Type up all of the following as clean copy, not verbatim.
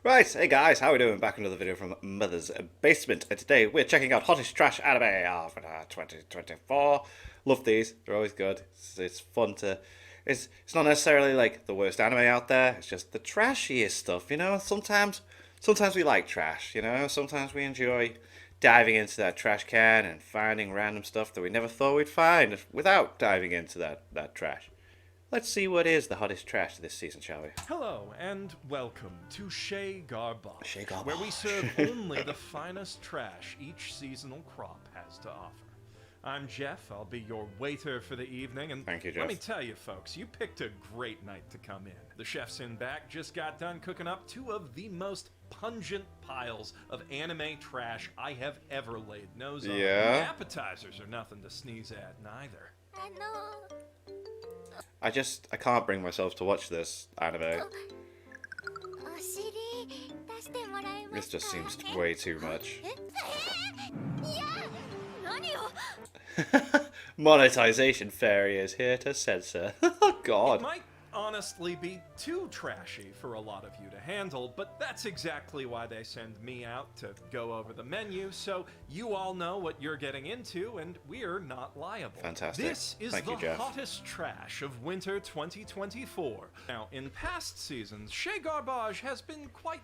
Right, hey guys, how are we doing? Back another video from Mother's Basement, and today we're checking out hottest trash anime of 2024. Love these; they're always good. It's fun to. It's not necessarily like the worst anime out there. It's just the trashiest stuff, you know. Sometimes we like trash, you know. Sometimes we enjoy diving into that trash can and finding random stuff that we never thought we'd find without diving into that trash. Let's see what is the hottest trash this season, shall we? Hello and welcome to Chez Garbage, Chez Garbage. where we serve only the finest trash each seasonal crop has to offer. I'm Jeff, I'll be your waiter for the evening, and Thank you, Jeff. let me tell you folks, you picked a great night to come in. The chefs in back just got done cooking up two of the most pungent piles of anime trash I have ever laid nose on. Yeah? The appetizers are nothing to sneeze at neither. I can't bring myself to watch this anime. This just seems way too much. Monetization Fairy is here to censor. Oh It god. might honestly be too trashy for a lot of you to handle, but that's exactly why they send me out to go over the menu, so you all know what you're getting into, and we're not liable. Fantastic. This is Thank the you, Jeff. hottest trash of winter 2024. Now, in past seasons, Chez Garbage has been quite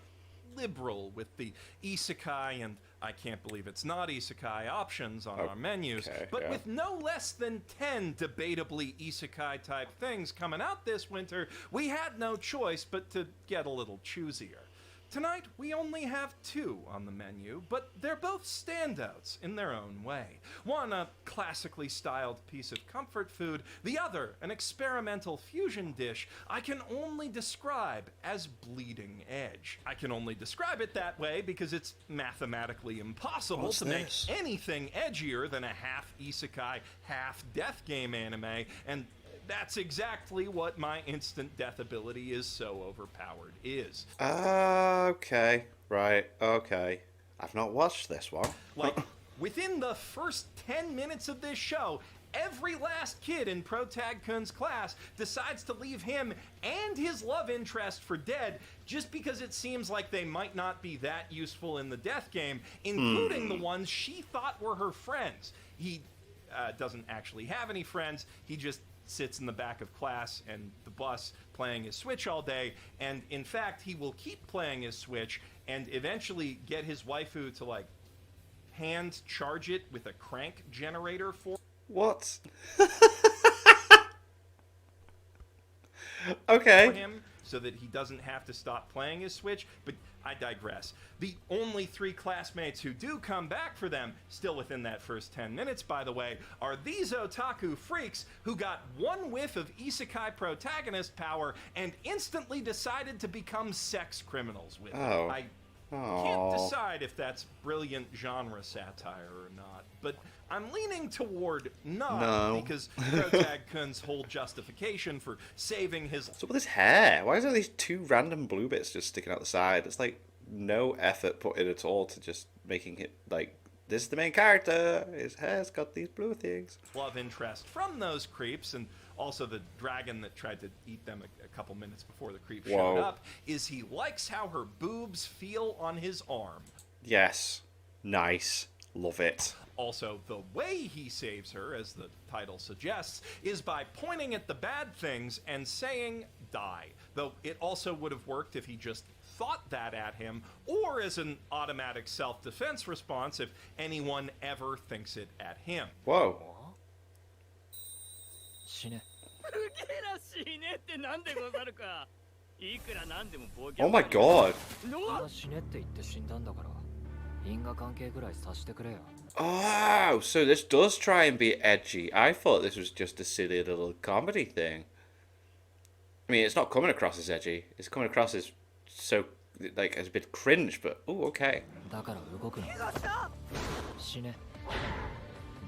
liberal with the isekai and I can't believe it's not isekai options on our menus, Okay, but yeah. with no less than 10 debatably isekai type things coming out this winter, we had no choice but to get a little choosier. Tonight, we only have two on the menu, but they're both standouts in their own way. One, a classically styled piece of comfort food, the other, an experimental fusion dish I can only describe as bleeding edge. I can only describe it that way because it's mathematically impossible What's to this? make anything edgier than a half isekai, half death game anime, and that's exactly what my instant death ability is so overpowered is. Okay. Right. Okay. I've not watched this one. Like, within the first 10 minutes of this show, every last kid in Protag Kun's class decides to leave him and his love interest for dead just because it seems like they might not be that useful in the death game, including the ones she thought were her friends. He doesn't actually have any friends, he just sits in the back of class and the bus playing his Switch all day, and in fact he will keep playing his Switch and eventually get his waifu to like hand charge it with a crank generator for What? Okay. him so that he doesn't have to stop playing his Switch, but I digress. The only three classmates who do come back for them, still within that first 10 minutes by the way, are these otaku freaks who got one whiff of isekai protagonist power and instantly decided to become sex criminals with it. Oh. I can't Oh. decide if that's brilliant genre satire or not, but I'm leaning toward not, No. because Protag Kun's whole justification for saving his So with his hair, why is there these two random blue bits just sticking out the side? It's like no effort put in at all to just making it like this is the main character. His hair's got these blue things. love interest from those creeps, and also the dragon that tried to eat them a couple minutes before the creep showed Whoa. up, is he likes how her boobs feel on his arm. Yes. Nice. Love it. Also, the way he saves her, as the title suggests, is by pointing at the bad things and saying, die. Though it also would have worked if he just thought that at him, or as an automatic self-defense response if anyone ever thinks it at him. Whoa. 死ね。ウケらしいねってなんでござるか。いくらなんでも冒険。 Oh my god. のただ死ねって言って死んだんだから因果関係ぐらいさしてくれよ。 Oh, so this does try and be edgy. I thought this was just a silly little comedy thing. I mean, it's not coming across as edgy. It's coming across as so, like, as a bit cringe, but, oh, okay. だから動くな。死ね。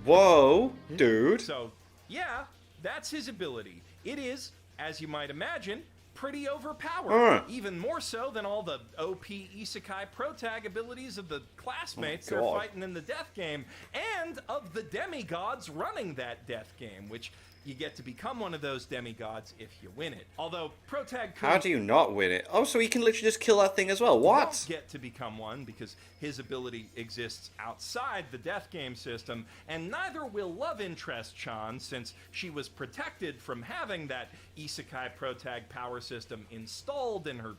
Whoa, dude. So, yeah, that's his ability. It is, as you might imagine, pretty overpowered. Even more so than all the OP isekai protag abilities of the classmates they're God. fighting in the death game, and of the demigods running that death game, which you get to become one of those demigods if you win it. Although Protag How do you not win it? Oh, so he can literally just kill that thing as well. What? don't get to become one because his ability exists outside the death game system, and neither will love interest Chan, since she was protected from having that Isekai Protag power system installed in her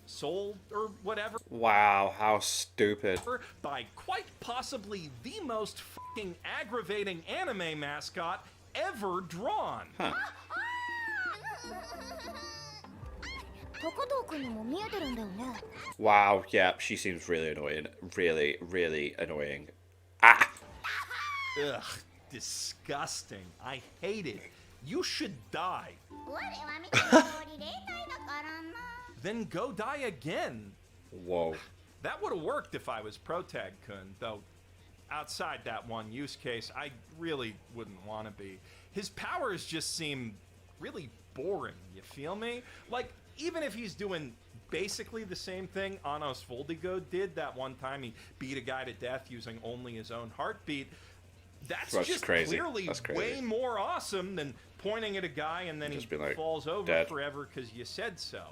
soul or whatever Wow, how stupid. by quite possibly the most fucking aggravating anime mascot ever drawn. 高藤君のも見えてるんだよね。 Wow, yeah, she seems really annoying. Really, really annoying. Ah! Ugh, disgusting. I hate it. You should die. 我は見た通り霊体だからな。 Then go die again. Whoa. That would have worked if I was Protag-kun, though outside that one use case, I really wouldn't want to be. His powers just seem really boring, you feel me? Like, even if he's doing basically the same thing Anos Voldigo did that one time he beat a guy to death using only his own heartbeat, that's just crazy. clearly That's crazy. way more awesome than pointing at a guy and then Just he be like, falls over dead. forever because you said so.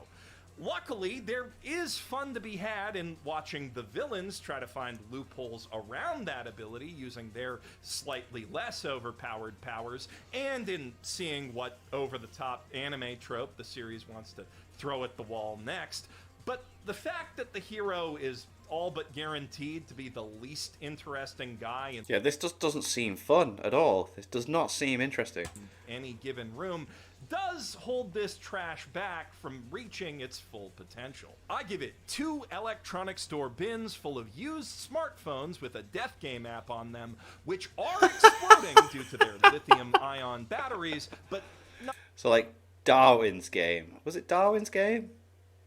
Luckily, there is fun to be had in watching the villains try to find loopholes around that ability using their slightly less overpowered powers, and in seeing what over-the-top anime trope the series wants to throw at the wall next. But the fact that the hero is all but guaranteed to be the least interesting guy in Yeah, this just doesn't seem fun at all. This does not seem interesting. any given room does hold this trash back from reaching its full potential. I give it 2 electronic store bins full of used smartphones with a death game app on them, which are exploding due to their lithium-ion batteries, but not So, like, Darwin's Game. Was it Darwin's Game?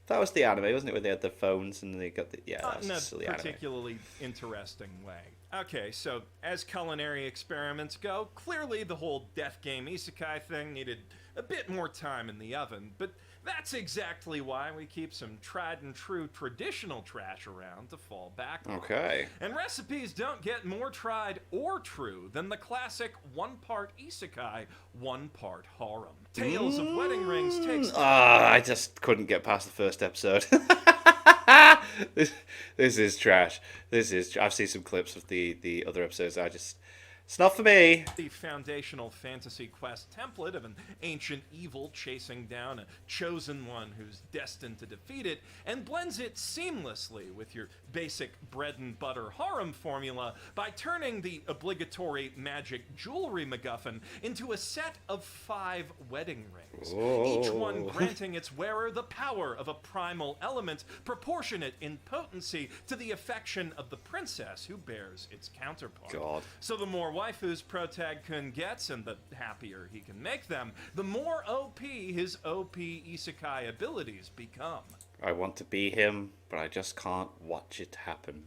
That was the anime, wasn't it? Where they had the phones and they got the... Yeah, that in was a a silly anime. particularly interesting way. Okay, so as culinary experiments go, clearly the whole death game isekai thing needed a bit more time in the oven, but that's exactly why we keep some tried and true traditional trash around to fall back on. Okay. And recipes don't get more tried or true than the classic one-part isekai, one-part harem. Tales of Wedding Rings takes I just couldn't get past the first episode. this is trash. I've seen some clips of the other episodes. It's not for me. the foundational fantasy quest template of an ancient evil chasing down a chosen one who's destined to defeat it, and blends it seamlessly with your basic bread and butter harem formula by turning the obligatory magic jewelry MacGuffin into a set of 5 wedding rings, each one granting its wearer the power of a primal element proportionate in potency to the affection of the princess who bears its counterpart. God. So the more waifus Protag-kun gets, and the happier he can make them, the more OP his OP isekai abilities become. I want to be him, but I just can't watch it happen.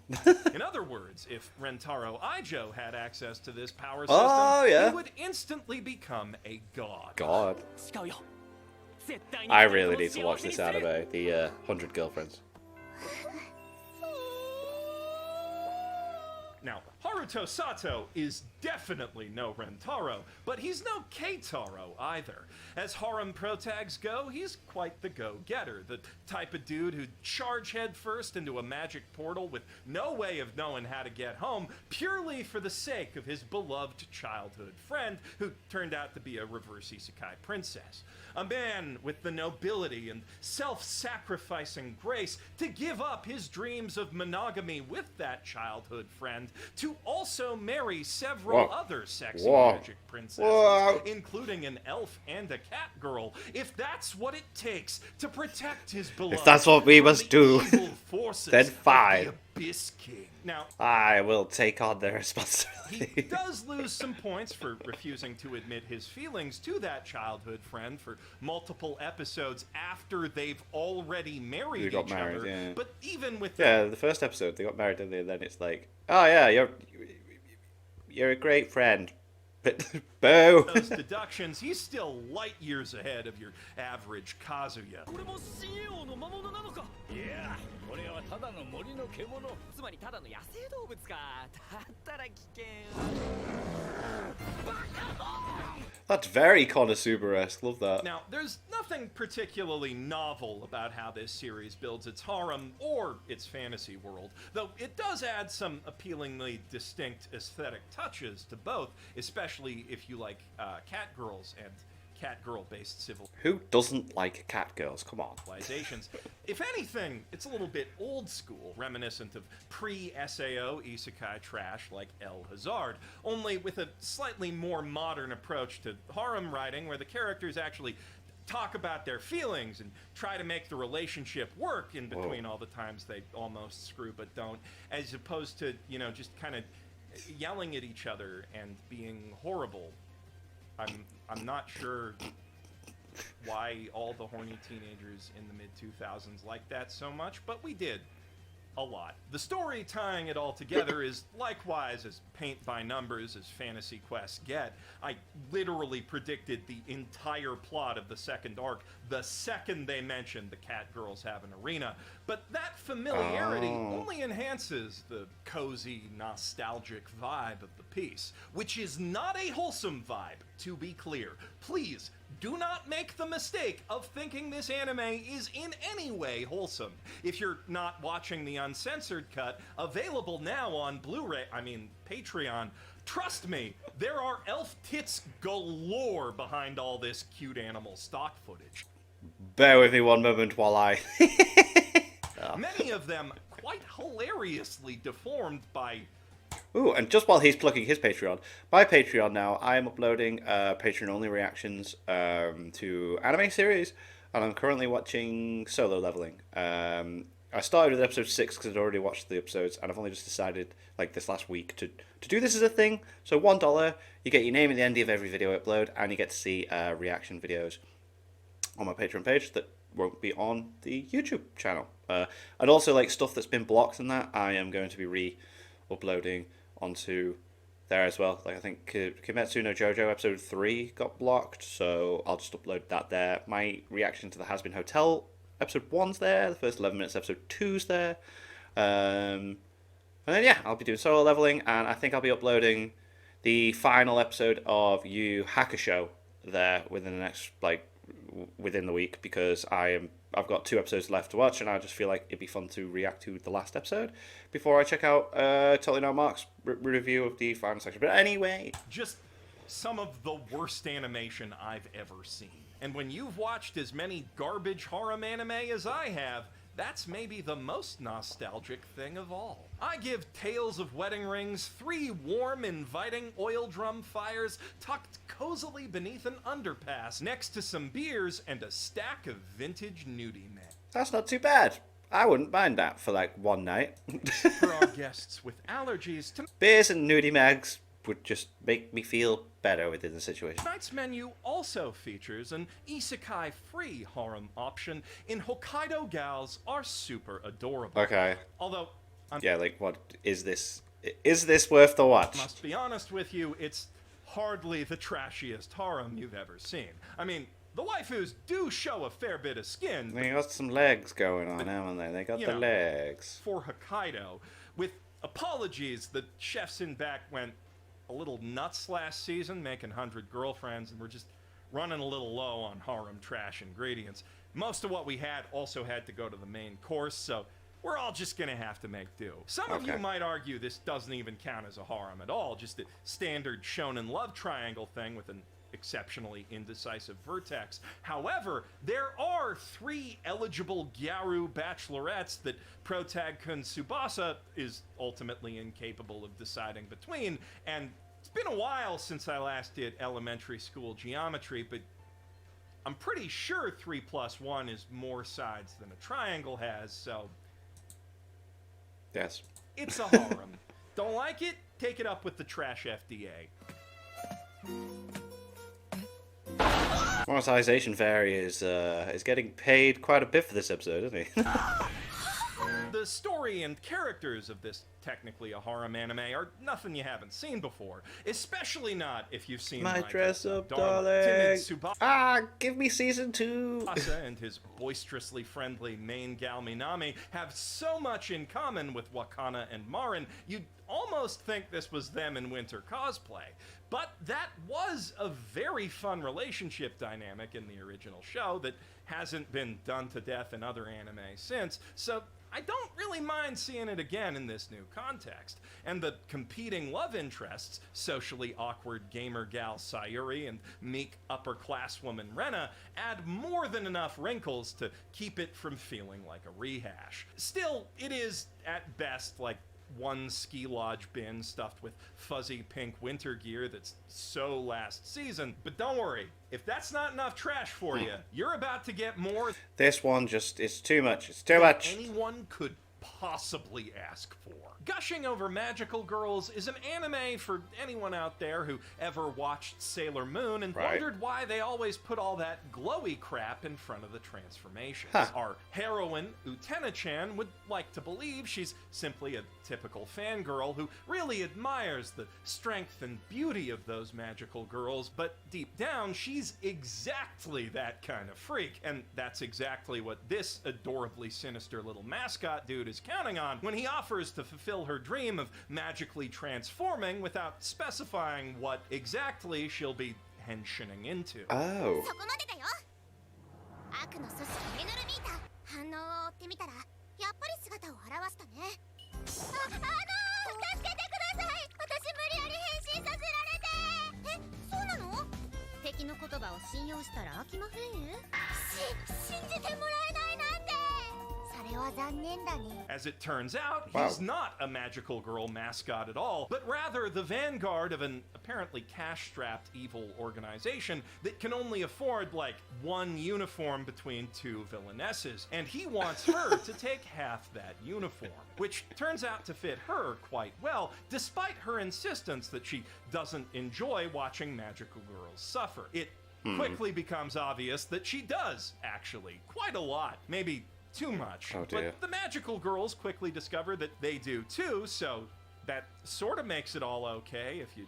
In other words, if Rentaro Ijo had access to this power system, Oh, yeah. he would instantly become a god. God. 誓うよ絶対に I really need to watch this anime, the 100 Girlfriends. Now, Haruto Sato is definitely no Rentaro, but he's no Keitaro either. As harem protags go, he's quite the go-getter, the type of dude who'd charge headfirst into a magic portal with no way of knowing how to get home, purely for the sake of his beloved childhood friend, who turned out to be a reverse isekai princess. A man with the nobility and self-sacrificing grace to give up his dreams of monogamy with that childhood friend to also marry several Whoa. other sexy Whoa. magic princesses, Whoa. including an elf and a cat girl, if that's what it takes to protect his beloved. that's what we from must the do, evil forces then of fine. the Abyss King. Now, I will take on the he responsibility. does lose some points for refusing to admit his feelings to that childhood friend for multiple episodes after they've already married They got each married, other. yeah. But even with Yeah, the first episode, they got married, didn't they? And then it's like, oh yeah, you're a great friend. But boo! those deductions, he's still light years ahead of your average Kazuya. 俺も新王の魔物なのかいや俺はただの森の獣つまりただの野生動物かだったら危険 That's very Konosuba-esque. Love that. Now, there's nothing particularly novel about how this series builds its harem or its fantasy world, though it does add some appealingly distinct aesthetic touches to both, especially if you like cat girls and cat girl-based Who doesn't like cat girls? Come on. civilizations. If anything, it's a little bit old school, reminiscent of pre-SAO isekai trash like El Hazard, only with a slightly more modern approach to harem writing where the characters actually talk about their feelings and try to make the relationship work in between all the times they almost screw but don't, as opposed to, you know, just kind of yelling at each other and being horrible. I'm not sure why all the horny teenagers in the mid-2000s liked that so much, but we did. A lot. The story tying it all together is likewise as paint by numbers as fantasy quests get. I literally predicted the entire plot of the second arc the second they mentioned the cat girls have an arena, but that familiarity only enhances the cozy, nostalgic vibe of the piece, which is not a wholesome vibe, to be clear. Please, do not make the mistake of thinking this anime is in any way wholesome. If you're not watching the uncensored cut, available now on Patreon, trust me, there are elf tits galore behind all this cute animal stock footage. Bear with me one moment while I... Many of them quite hilariously deformed by... Ooh, and just while he's plugging his Patreon, my Patreon now, I am uploading Patreon-only reactions to anime series, and I'm currently watching Solo Leveling. I started with episode 6 because I'd already watched the episodes, and I've only just decided, like, this last week to do this as a thing. So $1, you get your name at the end of every video I upload, and you get to see reaction videos on my Patreon page that won't be on the YouTube channel. And also, like, stuff that's been blocked and that, I am going to be re-uploading onto there as well. Like, I think Kimetsu no Jojo episode 3 got blocked, so I'll just upload that there. My reaction to the Has-Been Hotel episode 1's there, the first 11 minutes episode 2's there. And then, yeah, I'll be doing Solo Leveling, and I think I'll be uploading the final episode of Yu Yu Hakusho there within the next, like, within the week, because I've got 2 episodes left to watch, and I just feel like it'd be fun to react to the last episode before I check out Totally Not Mark's review of the final section. But anyway, just some of the worst animation I've ever seen. And when you've watched as many garbage harem anime as I have, that's maybe the most nostalgic thing of all. I give Tales of Wedding Rings 3 warm, inviting oil drum fires tucked cozily beneath an underpass next to some beers and a stack of vintage nudie men. that's not too bad. I wouldn't mind that for like one night. For our guests with allergies, Beers and nudie mags would just make me feel better within the situation. tonight's menu also features an isekai-free harem option in Hokkaido Gals Are Super Adorable. Okay. Although, Yeah, like, what is this? Is this worth the watch? must be honest with you, it's hardly the trashiest harem you've ever seen. I mean, the waifus do show a fair bit of skin, They got some legs going on, haven't they? They got You the know. legs. for Hokkaido. With apologies, the chefs in back went a little nuts last season, making 100 girlfriends, and we're just running a little low on harem trash ingredients. Most of what we had also had to go to the main course, so we're all just gonna have to make do. Some of you Okay. might argue this doesn't even count as a harem at all, just a standard shonen love triangle thing with an exceptionally indecisive vertex. However, there are 3 eligible Gyaru bachelorettes that Protag-kun Tsubasa is ultimately incapable of deciding between, and it's been a while since I last did elementary school geometry, but I'm pretty sure 3 + 1 is more sides than a triangle has, so Yes. it's a harem. Don't like it? Take it up with the trash FDA. Monetization Fairy is getting paid quite a bit for this episode, isn't he? The The story and characters of this technically a harem anime are nothing you haven't seen before, especially not if you've seen My dress up, Dharma, darling. timid Tsubasa Ah, give me season 2. and his boisterously friendly main gal Minami have so much in common with Wakana and Marin, you'd almost think this was them in winter cosplay. But that was a very fun relationship dynamic in the original show that hasn't been done to death in other anime since, so I don't really mind seeing it again in this new context. And the competing love interests, socially awkward gamer gal Sayuri and meek upper-class woman Rena, add more than enough wrinkles to keep it from feeling like a rehash. Still, it is, at best, like one ski lodge bin stuffed with fuzzy pink winter gear that's so last season. But don't worry, if that's not enough trash for you, you're about to get more This one just, it's too much. It's too much. anyone could possibly ask for. Gushing Over Magical Girls is an anime for anyone out there who ever watched Sailor Moon and Right. wondered why they always put all that glowy crap in front of the transformations. Huh. Our heroine, Utena-chan, would like to believe she's simply a typical fangirl who really admires the strength and beauty of those magical girls, but deep down, she's exactly that kind of freak, and that's exactly what this adorably sinister little mascot dude is counting on when he offers to fulfill her dream of magically transforming without specifying what exactly she'll be henshining into. Oh. そこまでだよ。悪の組織メヌルミータ反応を追ってみたらやっぱり姿を現したね。助けてください。私無理やり変身させられて。そうなの？敵の言葉を信用したら飽きまへんよ。信じてもらえないなんて。それは残念だね。 As it turns out, Wow. he's not a magical girl mascot at all, but rather the vanguard of an apparently cash-strapped evil organization that can only afford, like, one uniform between two villainesses, and he wants her to take half that uniform, which turns out to fit her quite well, despite her insistence that she doesn't enjoy watching magical girls suffer. It quickly becomes obvious that she does, actually, quite a lot. Maybe too much. Oh, dear. But the magical girls quickly discover that they do too, so that sort of makes it all okay if you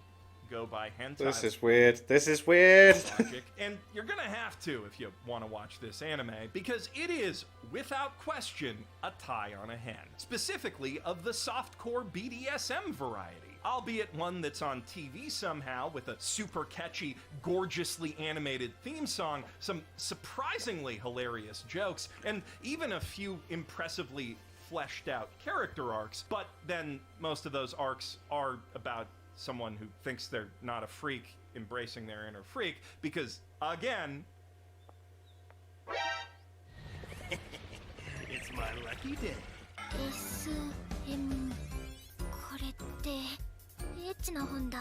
go by hentai This is weird. This is weird. logic. And you're gonna have to if you want to watch this anime, because it is, without question, a tie on a hen. Specifically of the softcore BDSM variety. Albeit one that's on TV somehow with a super catchy, gorgeously animated theme song, some surprisingly hilarious jokes, and even a few impressively fleshed out character arcs. But then most of those arcs are about someone who thinks they're not a freak embracing their inner freak, because, again, It's my lucky day. SM これってエッチな本だ。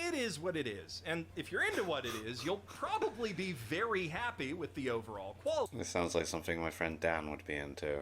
it is what it is. And if you're into what it is, you'll probably be very happy with the overall This sounds like something my friend Dan would be into.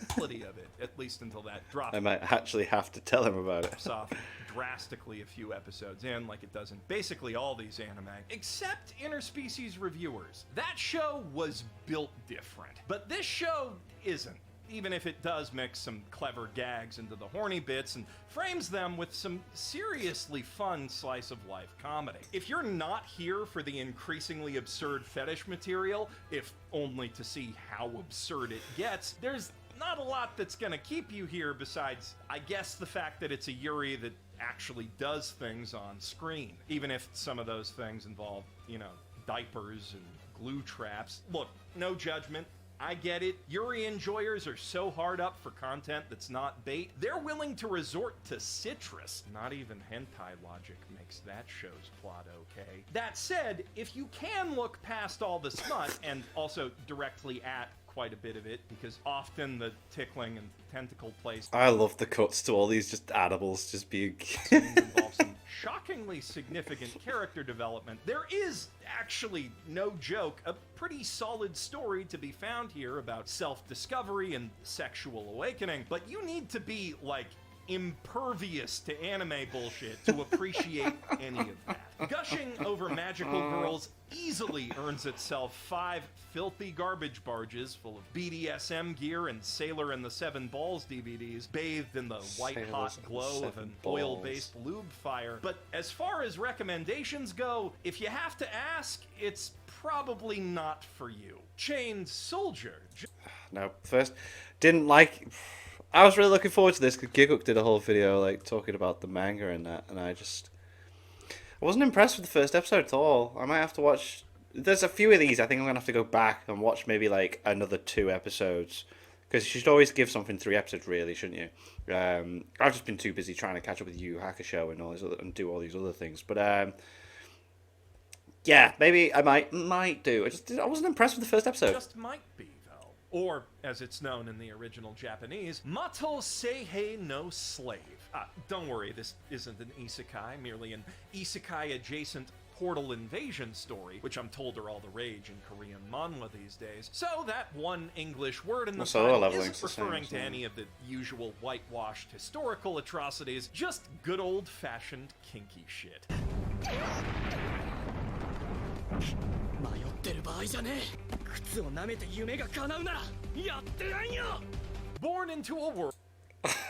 quality of it, at least until that drops I might actually have to tell him about it. off drastically a few episodes in, like it does in basically all these anime, except Interspecies Reviewers. That show was built different, but this show isn't. Even if it does mix some clever gags into the horny bits and frames them with some seriously fun slice-of-life comedy. If you're not here for the increasingly absurd fetish material, if only to see how absurd it gets, there's not a lot that's gonna keep you here besides, I guess, the fact that it's a Yuri that actually does things on screen. Even if some of those things involve, you know, diapers and glue traps. Look, no judgment. I get it. Yuri enjoyers are so hard up for content that's not bait, they're willing to resort to citrus. Not even hentai logic makes that show's plot okay. That said, if you can look past all the smut, and also directly at quite a bit of it, because often the tickling and tentacle place I love the cuts to all these just animals just being... involves some shockingly significant character development, there is actually, no joke, a pretty solid story to be found here about self-discovery and sexual awakening, but you need to be, like, impervious to anime bullshit to appreciate any of that. Gushing over magical girls easily earns itself 5 filthy garbage barges full of BDSM gear and Sailor and the Seven Balls DVDs, bathed in the white-hot glow of an oil-based lube fire. But as far as recommendations go, if you have to ask, it's probably not for you. Chained Soldier. No, first, didn't like... I was really looking forward to this because Giguk did a whole video like talking about the manga and that, and I wasn't impressed with the first episode at all. I might have to watch... There's a few of these. I think I'm going to have to go back and watch maybe like another 2 episodes. Because you should always give something 3 episodes, really, shouldn't you? I've just been too busy trying to catch up with Yu Yu Hakusho and all these and do all these other things. But yeah, maybe I might do. I wasn't impressed with the first episode. Just might be, though. Or, as it's known in the original Japanese, Mato Seihei no Slave. Don't worry, this isn't an isekai, merely an isekai-adjacent portal invasion story, which I'm told are all the rage in Korean manhwa these days. So that one English word in the title isn't referring to any of the usual whitewashed historical atrocities, just good old-fashioned kinky shit. 迷ってる場合じゃねえ。靴を舐めて夢が叶うならやってらんよ。 Born into a world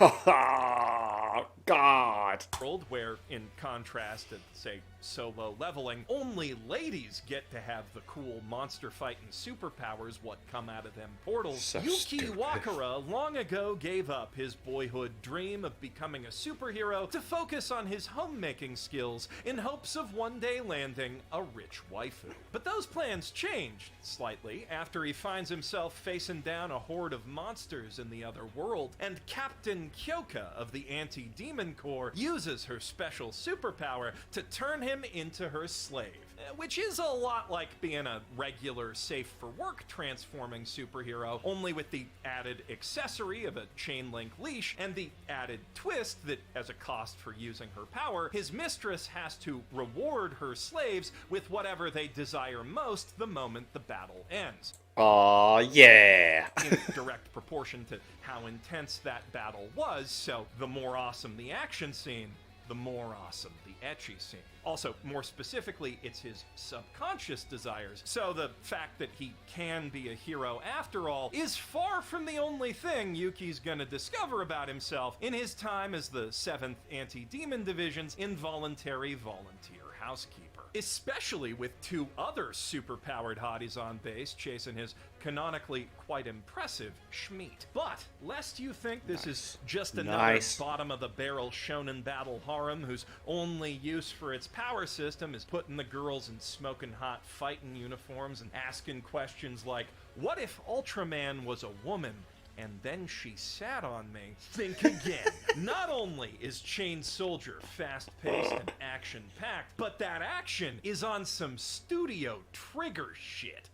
Oh, God. where, in contrast to, say, solo leveling, only ladies get to have the cool monster fighting superpowers what come out of them portals. So Yuki stupid. Wakara long ago gave up his boyhood dream of becoming a superhero to focus on his homemaking skills in hopes of one day landing a rich waifu. But those plans changed slightly after he finds himself facing down a horde of monsters in the other world, and Captain Kyoka of the Anti-Demon Corps uses her special superpower to turn him into her slave, which is a lot like being a regular safe-for-work transforming superhero, only with the added accessory of a chain-link leash and the added twist that, as a cost for using her power, his mistress has to reward her slaves with whatever they desire most the moment the battle ends. Aw, yeah. In direct proportion to how intense that battle was, so the more awesome the action scene, the more awesome the ecchi scene. Also, more specifically, it's his subconscious desires, so the fact that he can be a hero after all is far from the only thing Yuki's gonna discover about himself in his time as the 7th Anti-Demon Division's involuntary volunteer housekeeper. Especially with 2 other super-powered hotties on base chasing his canonically quite impressive Schmeat. But, lest you think this is just another bottom-of-the-barrel shonen battle harem whose only use for its power system is putting the girls in smoking hot fighting uniforms and asking questions like, what if Ultraman was a woman? And then she sat on me. Think again. Not only is Chained Soldier fast-paced and action-packed, but that action is on some Studio Trigger shit.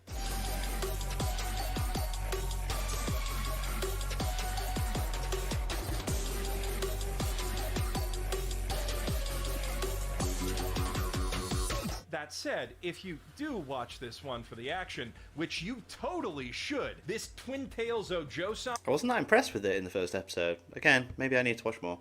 That said, if you do watch this one for the action, which you totally should, this Twin Tails Ojo-sama I wasn't that impressed with it in the first episode. Again, maybe I need to watch more.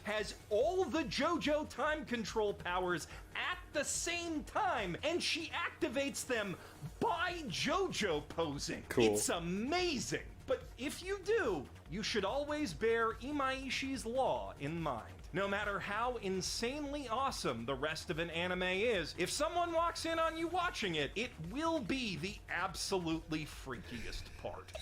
has all the JoJo time control powers at the same time, and she activates them by JoJo posing. Cool. It's amazing. But if you do, you should always bear Imaishi's law in mind. No matter how insanely awesome the rest of an anime is, if someone walks in on you watching it, it will be the absolutely freakiest part.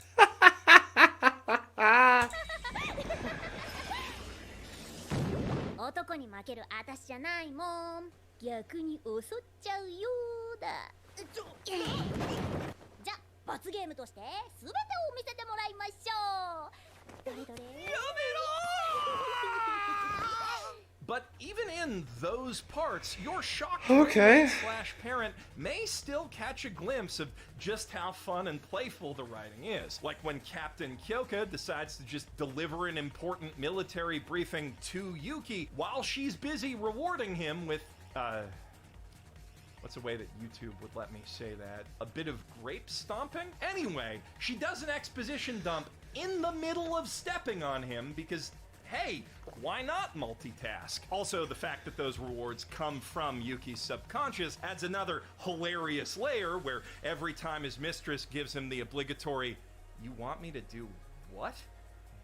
男に負ける私じゃないもん。逆に襲っちゃうようだ。じゃ、罰ゲームとして全てを見せてもらいましょう。どれどれ。やめろBut even in those parts, your shocked Okay. slash parent may still catch a glimpse of just how fun and playful the writing is. Like when Captain Kyoka decides to just deliver an important military briefing to Yuki while she's busy rewarding him with, what's a way that YouTube would let me say that? A bit of grape stomping? Anyway, she does an exposition dump in the middle of stepping on him because hey, why not multitask? Also, the fact that those rewards come from Yuki's subconscious adds another hilarious layer where every time his mistress gives him the obligatory, "You want me to do what?"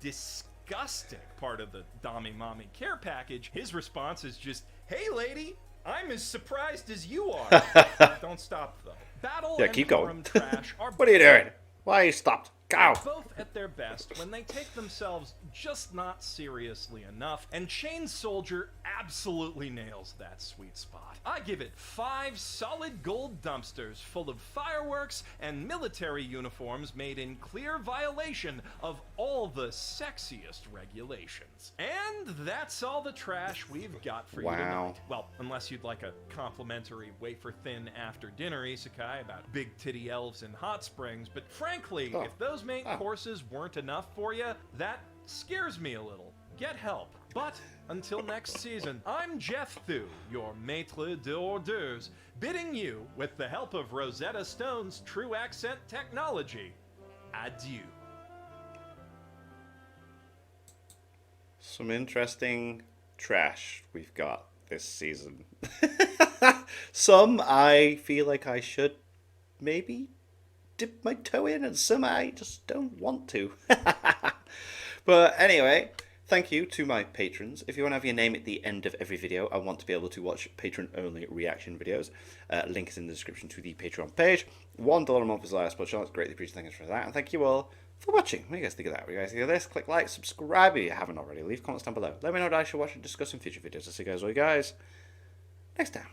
disgusting part of the Dami Mommy care package, his response is just, "Hey lady, I'm as surprised as you are." Don't stop though. Battle Yeah, and keep harem going. trash are What are you doing? Why are you stopped? Go! both at their best when they take themselves just not seriously enough, and Chain Soldier absolutely nails that sweet spot. I give it 5 solid gold dumpsters full of fireworks and military uniforms made in clear violation of all the sexiest regulations. And that's all the trash we've got for you Wow. tonight. Well, unless you'd like a complimentary wafer-thin after-dinner isekai about big titty elves in hot springs, but frankly, Oh. if those main Oh. courses weren't enough for you, that scares me a little. Get help. But until next season, I'm Jeff Thu, your maître d'hors d'oeuvres, bidding you, with the help of Rosetta Stone's True Accent technology, adieu. Some interesting trash we've got this season. Some I feel like I should maybe dip my toe in, and some I just don't want to. But anyway, thank you to my patrons. If you want to have your name at the end of every video, I want to be able to watch patron-only reaction videos. Link is in the description to the Patreon page. $1 a month is the last but it's greatly appreciated. Thank you for that. And thank you all for watching. What do you guys think of that? What do you guys think of this? Click like, subscribe if you haven't already. Leave comments down below. Let me know what I should watch and discuss in future videos. I'll see you guys next time.